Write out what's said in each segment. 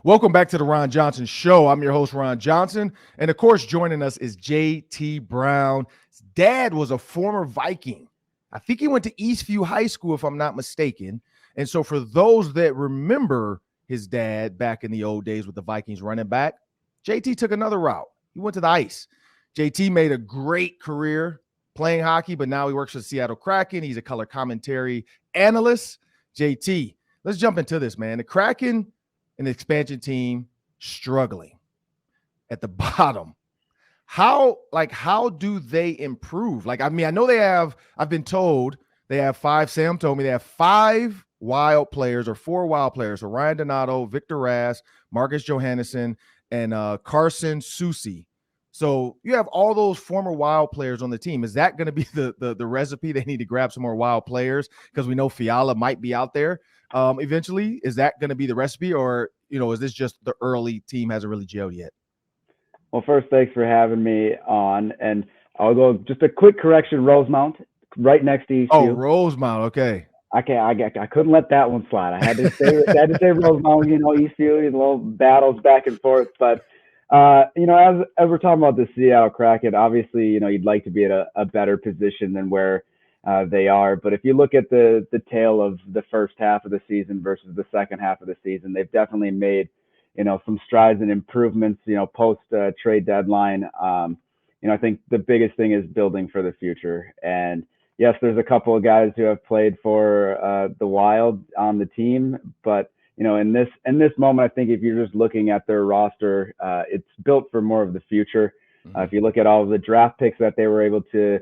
Welcome back to the Ron Johnson Show. I'm your host, Ron Johnson. And of course, joining us is JT Brown. His dad was a former Viking. I think he went to Eastview High School, if I'm not mistaken. And so, for those that remember his dad back in the old days with the Vikings running back, JT took another route. He went to the ice. JT made a great career playing hockey, but now he works for the Seattle Kraken. He's a color commentary analyst. JT, let's jump into this, man. The Kraken and the expansion team struggling at the bottom. How do they improve? I know I've been told they have Sam told me they have 5 wild players or 4 wild players. So Ryan Donato, Victor Rask, Marcus Johansson, and Carson Soucy. So you have all those former wild players on the team. Is that going to be the recipe? They need to grab some more wild players because we know Fiala might be out there eventually. Is that going to be the recipe, or is this just the early team hasn't really gelled yet? Well, first, thanks for having me on. And I'll go just a quick correction: Rosemount, right next to ECU. Oh, Rosemount. Okay. I couldn't let that one slide. I had to say Rosemount. ECU, little battles back and forth. But as we're talking about the Seattle Kraken, obviously, you'd like to be at a better position than where they are. But if you look at the tail of the first half of the season versus the second half of the season, they've definitely made some strides and improvements, post trade deadline. I think the biggest thing is building for the future. And yes, there's a couple of guys who have played for the Wild on the team, but in this moment, I think if you're just looking at their roster, it's built for more of the future. If you look at all of the draft picks that they were able to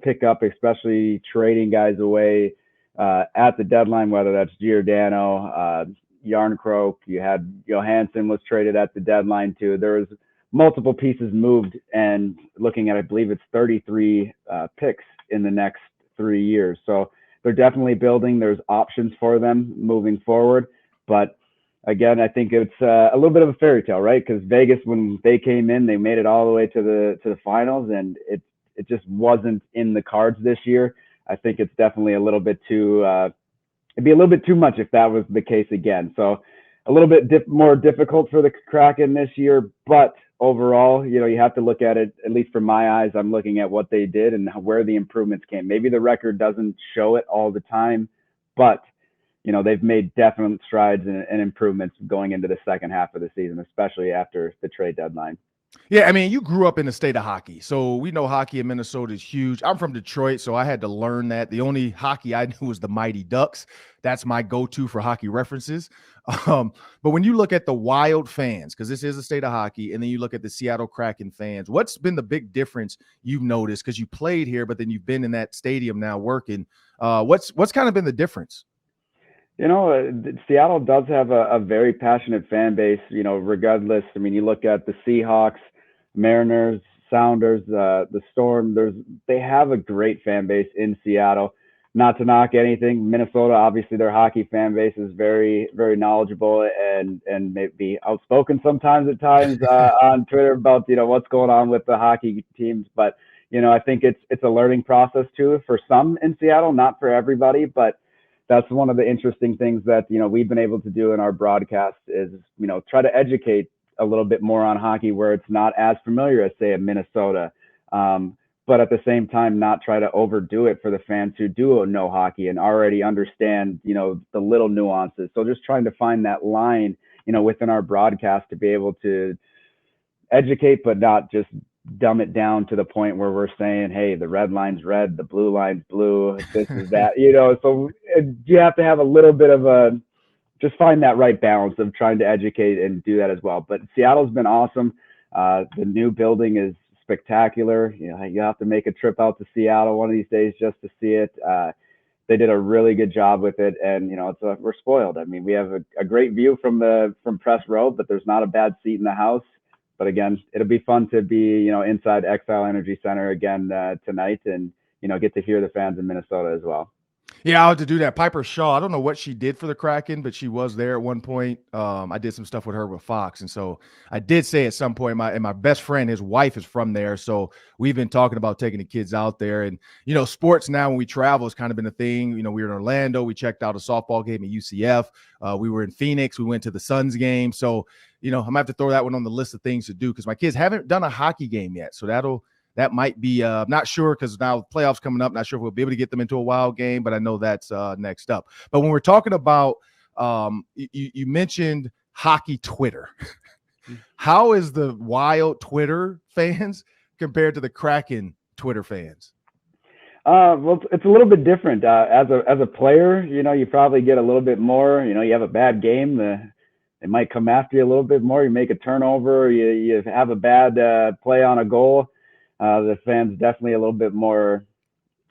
pick up, especially trading guys away at the deadline, whether that's Giordano, Yarncroke, you had Johansson was traded at the deadline too. There was multiple pieces moved, and looking at, I believe it's 33 picks in the next 3 years. So they're definitely building. There's options for them moving forward. But again, I think it's a little bit of a fairy tale, right? Because Vegas, when they came in, they made it all the way to the finals, and it just wasn't in the cards this year. I think it's definitely a little bit too it'd be a little bit too much if that was the case again. So a little bit more difficult for the Kraken this year, but overall, you have to look at it, at least from my eyes, I'm looking at what they did and where the improvements came. Maybe the record doesn't show it all the time, but they've made definite strides and improvements going into the second half of the season, especially after the trade deadline. Yeah, I mean, you grew up in the state of hockey, so we know hockey in Minnesota is huge. I'm from Detroit, so I had to learn that. The only hockey I knew was the Mighty Ducks. That's my go-to for hockey references. But when you look at the Wild fans, because this is a state of hockey, and then you look at the Seattle Kraken fans, what's been the big difference you've noticed? Because you played here, but then you've been in that stadium now working. What's kind of been the difference? Seattle does have a very passionate fan base, regardless. I mean, you look at the Seahawks, Mariners, Sounders, the Storm, they have a great fan base in Seattle. Not to knock anything, Minnesota, obviously their hockey fan base is very, very knowledgeable and maybe outspoken sometimes at times on Twitter about, what's going on with the hockey teams. But, I think it's a learning process too for some in Seattle, not for everybody, but that's one of the interesting things that, we've been able to do in our broadcast is, try to educate a little bit more on hockey where it's not as familiar as, say, in Minnesota. But at the same time, not try to overdo it for the fans who do know hockey and already understand, the little nuances. So just trying to find that line, within our broadcast to be able to educate, but not just dumb it down to the point where we're saying, hey, the red line's red, the blue line's blue, this is that, so you have to have a little bit of just find that right balance of trying to educate and do that as well. But Seattle's been awesome. The new building is spectacular. You have to make a trip out to Seattle one of these days just to see it. They did a really good job with it, and we're spoiled. I mean, we have a great view from press row, but there's not a bad seat in the house. But again, it'll be fun to be, inside Xcel Energy Center again tonight and, get to hear the fans in Minnesota as well. Yeah, I'll have to do that. Piper Shaw, I don't know what she did for the Kraken, but she was there at one point. I did some stuff with her with Fox. And so I did say at some point, my best friend, his wife is from there. So we've been talking about taking the kids out there. And, sports now when we travel has kind of been a thing. We were in Orlando. We checked out a softball game at UCF. We were in Phoenix. We went to the Suns game. So, I'm going to have to throw that one on the list of things to do because my kids haven't done a hockey game yet. So that might be not sure because now playoffs coming up. Not sure if we'll be able to get them into a wild game, but I know that's next up. But when we're talking about you mentioned hockey Twitter. How is the Wild Twitter fans compared to the Kraken Twitter fans? Well, it's a little bit different. As a player, you probably get a little bit more. You have a bad game, they might come after you a little bit more. You make a turnover, you have a bad play on a goal. The fans definitely a little bit more,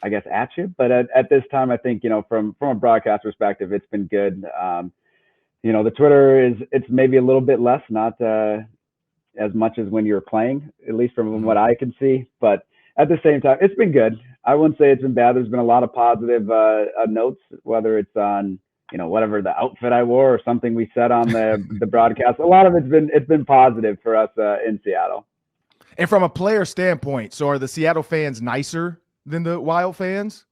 I guess, at you. But at this time, I think, from a broadcast perspective, it's been good. The Twitter it's maybe a little bit less, not as much as when you're playing, at least from what I can see. But at the same time, it's been good. I wouldn't say it's been bad. There's been a lot of positive notes, whether it's on, whatever the outfit I wore or something we said on the broadcast. A lot of it's been positive for us in Seattle. And from a player standpoint, so are the Seattle fans nicer than the Wild fans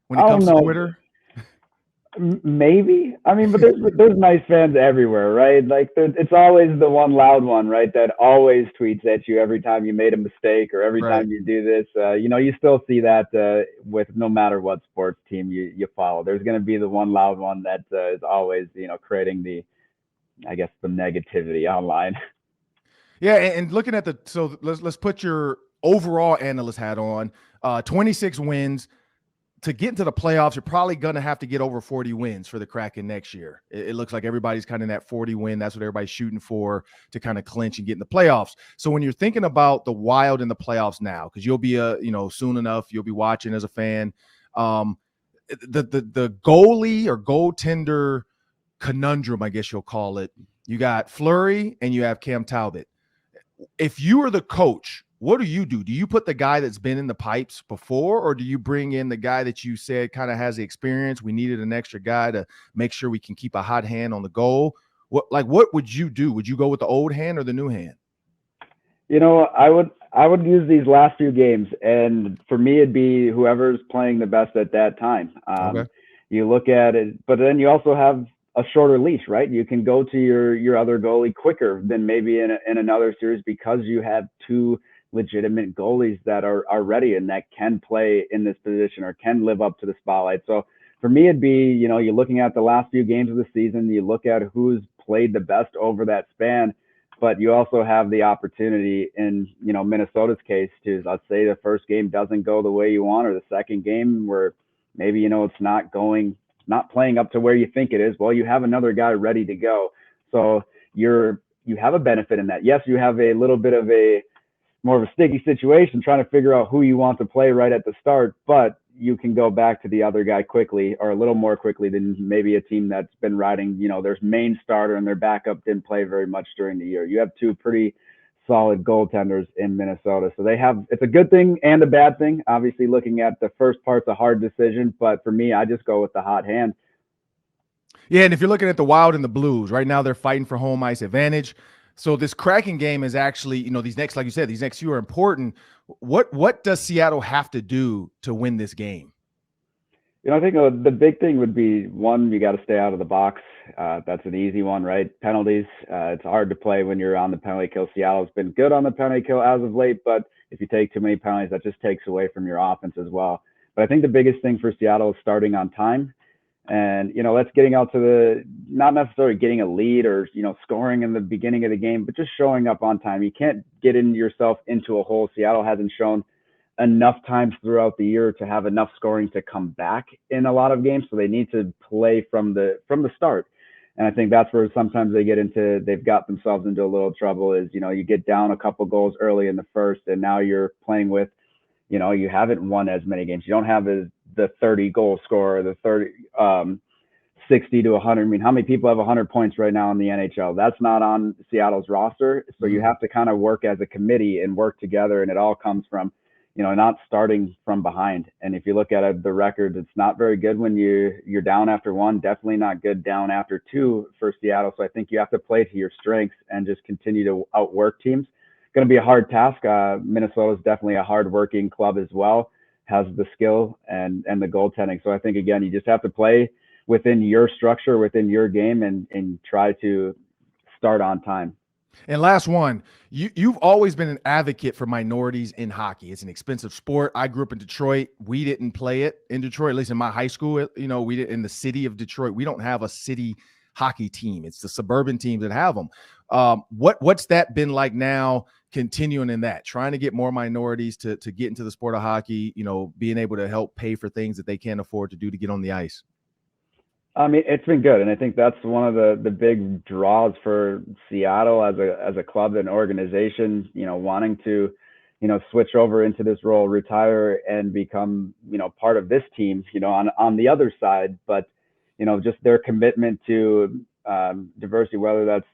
when it comes to Twitter? Maybe. I mean, but there's nice fans everywhere, right? Like it's always the one loud one, right? That always tweets at you every time you made a mistake or every time you do this. You still see that with no matter what sports team you follow. There's going to be the one loud one that is always, creating the negativity online. Yeah, and looking at so let's put your overall analyst hat on. 26 wins. To get into the playoffs, you're probably going to have to get over 40 wins for the Kraken next year. It looks like everybody's kind of in that 40 win. That's what everybody's shooting for to kind of clinch and get in the playoffs. So when you're thinking about the Wild in the playoffs now, because you'll be soon enough, you'll be watching as a fan. The goalie or goaltender conundrum, I guess you'll call it. You got Fleury and you have Cam Talbot. If you are the coach, what do? Do you put the guy that's been in the pipes before, or do you bring in the guy that you said kind of has the experience? We needed an extra guy to make sure we can keep a hot hand on the goal. What would you do? Would you go with the old hand or the new hand? I would use these last few games, and for me, it'd be whoever's playing the best at that time. Okay. You look at it, but then you also have a shorter leash, right? You can go to your other goalie quicker than maybe in another series because you have two legitimate goalies that are ready and that can play in this position or can live up to the spotlight. So for me, it'd be, you're looking at the last few games of the season, you look at who's played the best over that span, but you also have the opportunity in, Minnesota's case to, let's say the first game doesn't go the way you want, or the second game where maybe, it's not playing up to where you think it is. Well, you have another guy ready to go. So you have a benefit in that. Yes, you have a little bit of more of a sticky situation trying to figure out who you want to play right at the start, but you can go back to the other guy quickly or a little more quickly than maybe a team that's been riding, their main starter and their backup didn't play very much during the year. You have two pretty solid goaltenders in Minnesota. So it's a good thing and a bad thing. Obviously, looking at the first part's a hard decision, but for me, I just go with the hot hand. Yeah, and if you're looking at the Wild and the Blues, right now they're fighting for home ice advantage. So this Kraken game is actually, these next, like you said, these next few are important. What does Seattle have to do to win this game? I think the big thing would be, one, you got to stay out of the box. That's an easy one, right? Penalties. It's hard to play when you're on the penalty kill. Seattle's been good on the penalty kill as of late, but if you take too many penalties, that just takes away from your offense as well. But I think the biggest thing for Seattle is starting on time. And, that's getting out to not necessarily getting a lead or, scoring in the beginning of the game, but just showing up on time. You can't get yourself into a hole. Seattle hasn't shown enough times throughout the year to have enough scoring to come back in a lot of games. So they need to play from the start. And I think that's where sometimes they've got themselves into a little trouble is, you get down a couple goals early in the first, and now you're playing with, you haven't won as many games. You don't have the 30 goal scorer, the 60 to 100. I mean, how many people have 100 points right now in the NHL? That's not on Seattle's roster. So you have to kind of work as a committee and work together. And it all comes from, not starting from behind. And if you look at the records, it's not very good when you're down after one, definitely not good down after two for Seattle. So I think you have to play to your strengths and just continue to outwork teams. Going to be a hard task. Minnesota is definitely a hard-working club as well, has the skill and the goaltending. So I think, again, you just have to play within your structure, within your game, and try to start on time. And last one, you've always been an advocate for minorities in hockey. It's an expensive sport. I grew up in Detroit. We didn't play it in Detroit, at least in my high school. We did in the city of Detroit. We don't have a city hockey team. It's the suburban teams that have them. What's that been like now, continuing in that, trying to get more minorities to get into the sport of hockey, being able to help pay for things that they can't afford to do to get on the ice? I mean, it's been good, and I think that's one of the big draws for Seattle as a club and organization. Wanting to, switch over into this role, retire, and become, part of this team. On the other side, but just their commitment to diversity, whether that's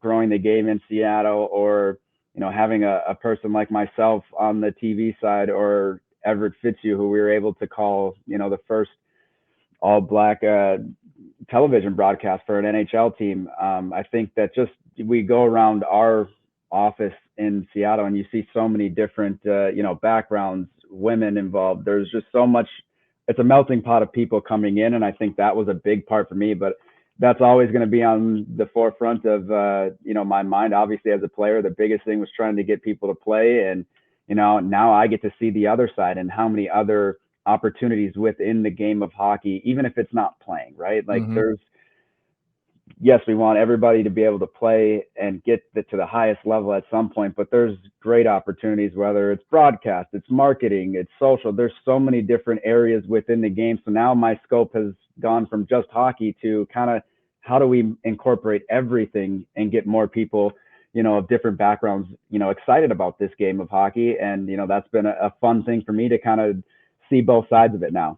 growing the game in Seattle or having a person like myself on the TV side, or Everett Fitzhugh, who we were able to call the first all-black television broadcast for an NHL team. I think that just we go around our office in Seattle and you see so many different backgrounds, women involved. There's just so much. It's a melting pot of people coming in, and I think that was a big part for me. But that's always going to be on the forefront of my mind. Obviously, as a player, the biggest thing was trying to get people to play, and now I get to see the other side and how many other opportunities within the game of hockey, even if it's not playing, right? Like yes, we want everybody to be able to play and get to the highest level at some point, but there's great opportunities, whether it's broadcast, it's marketing, it's social. There's so many different areas within the game. So now my scope has gone from just hockey to kind of how do we incorporate everything and get more people, of different backgrounds, excited about this game of hockey. And, that's been a fun thing for me to kind of see both sides of it now.